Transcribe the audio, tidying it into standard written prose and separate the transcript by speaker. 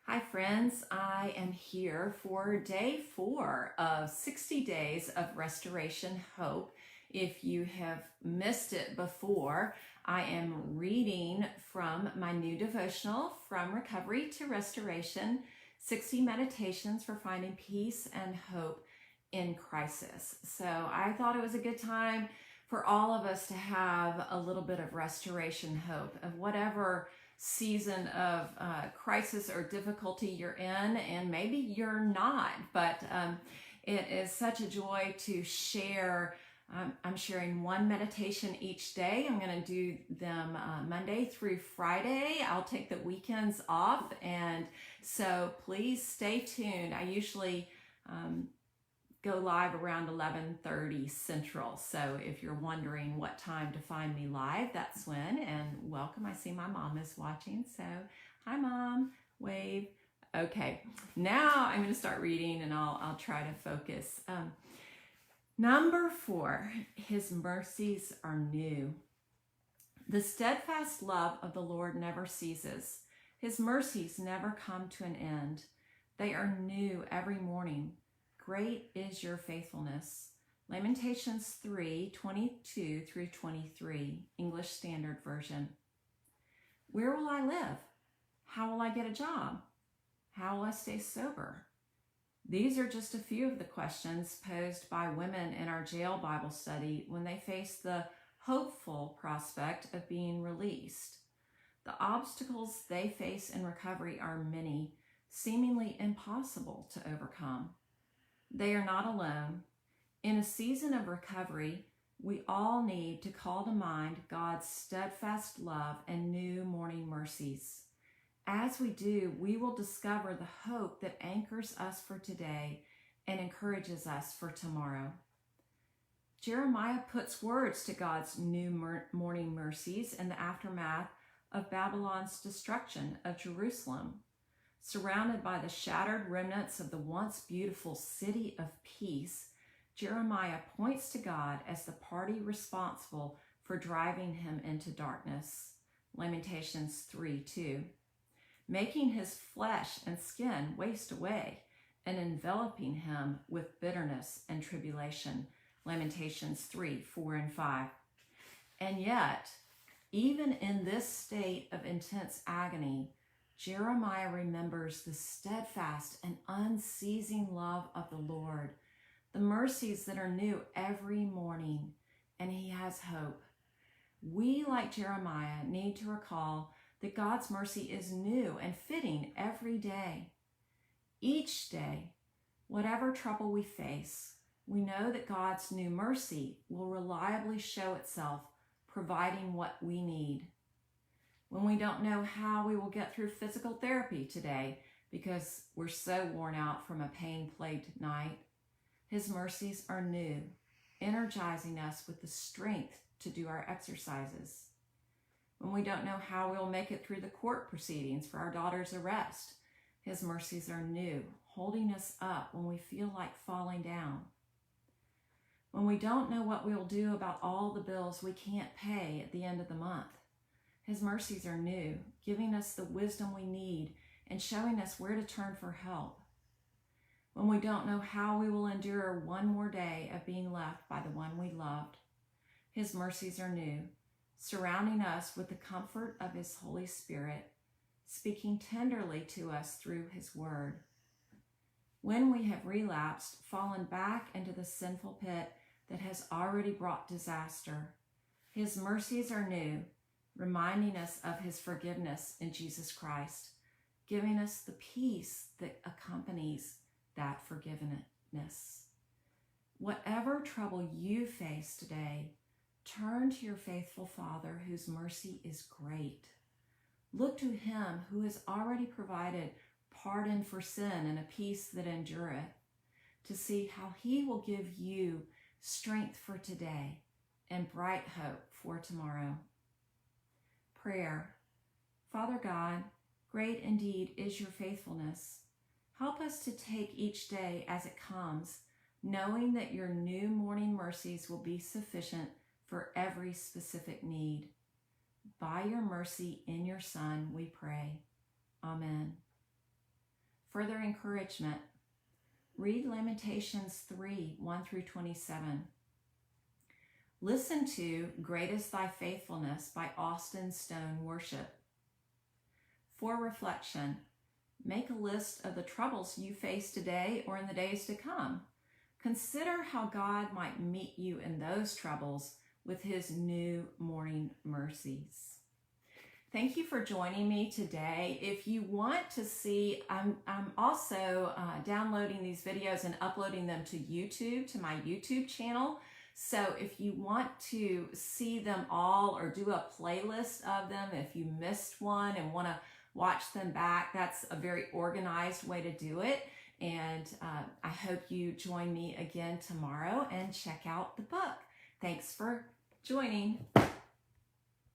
Speaker 1: Hi friends, I am here for day 4 of 60 days of restoration hope. If you have missed it before, I am reading from my new devotional, From Recovery to Restoration, 60 Meditations for Finding Peace and Hope in Crisis. So I thought it was a good time for all of us to have a little bit of restoration hope of whatever season of crisis or difficulty you're in, and maybe you're not, but it is such a joy to share. I'm sharing one meditation each day. I'm going to do them Monday through Friday. I'll take the weekends off, and so please stay tuned. I usually go live around 11:30 Central. So if you're wondering what time to find me live, that's when. And welcome. I see my mom is watching. So hi, Mom. Wave. Okay. Now I'm going to start reading, and I'll try to focus. Number 4, His mercies are new. The steadfast love of the Lord never ceases. His mercies never come to an end. They are new every morning. Great is your faithfulness. Lamentations 3:22 through 23, English Standard Version. Where will I live? How will I get a job? How will I stay sober? These are just a few of the questions posed by women in our jail Bible study when they face the hopeful prospect of being released. The obstacles they face in recovery are many, seemingly impossible to overcome. They are not alone. In a season of recovery, we all need to call to mind God's steadfast love and new morning mercies. As we do, we will discover the hope that anchors us for today and encourages us for tomorrow. Jeremiah puts words to God's new morning mercies in the aftermath of Babylon's destruction of Jerusalem. Surrounded by the shattered remnants of the once beautiful city of peace, Jeremiah points to God as the party responsible for driving him into darkness. Lamentations 3:2. Making his flesh and skin waste away and enveloping him with bitterness and tribulation. Lamentations 3:4 and 5. And yet, even in this state of intense agony, Jeremiah remembers the steadfast and unceasing love of the Lord, the mercies that are new every morning, and he has hope. We, like Jeremiah, need to recall that God's mercy is new and fitting every day. Each day, whatever trouble we face, we know that God's new mercy will reliably show itself, providing what we need. When we don't know how we will get through physical therapy today because we're so worn out from a pain-plagued night, His mercies are new, energizing us with the strength to do our exercises. When we don't know how we'll make it through the court proceedings for our daughter's arrest, His mercies are new, holding us up when we feel like falling down. When we don't know what we'll do about all the bills we can't pay at the end of the month, His mercies are new, giving us the wisdom we need and showing us where to turn for help. When we don't know how we will endure one more day of being left by the one we loved, His mercies are new, surrounding us with the comfort of His Holy Spirit, speaking tenderly to us through His Word. When we have relapsed, fallen back into the sinful pit that has already brought disaster, His mercies are new, reminding us of His forgiveness in Jesus Christ, giving us the peace that accompanies that forgiveness. Whatever trouble you face today, turn to your faithful Father whose mercy is great. Look to Him who has already provided pardon for sin and a peace that endureth, to see how He will give you strength for today and bright hope for tomorrow. Prayer. Father God, great indeed is your faithfulness. Help us to take each day as it comes, knowing that your new morning mercies will be sufficient for every specific need. By your mercy in your Son, we pray. Amen. further encouragement, read Lamentations 3, 1 through 27. Listen to Great is Thy Faithfulness by Austin Stone Worship. For reflection, make a list of the troubles you face today or in the days to come. Consider how God might meet you in those troubles with his new morning mercies. Thank you for joining me today. If you want to see, I'm also downloading these videos and uploading them to YouTube, to my YouTube channel. So if you want to see them all or do a playlist of them, if you missed one and want to watch them back, that's a very organized way to do it. And I hope you join me again tomorrow and check out the book. Thanks for joining.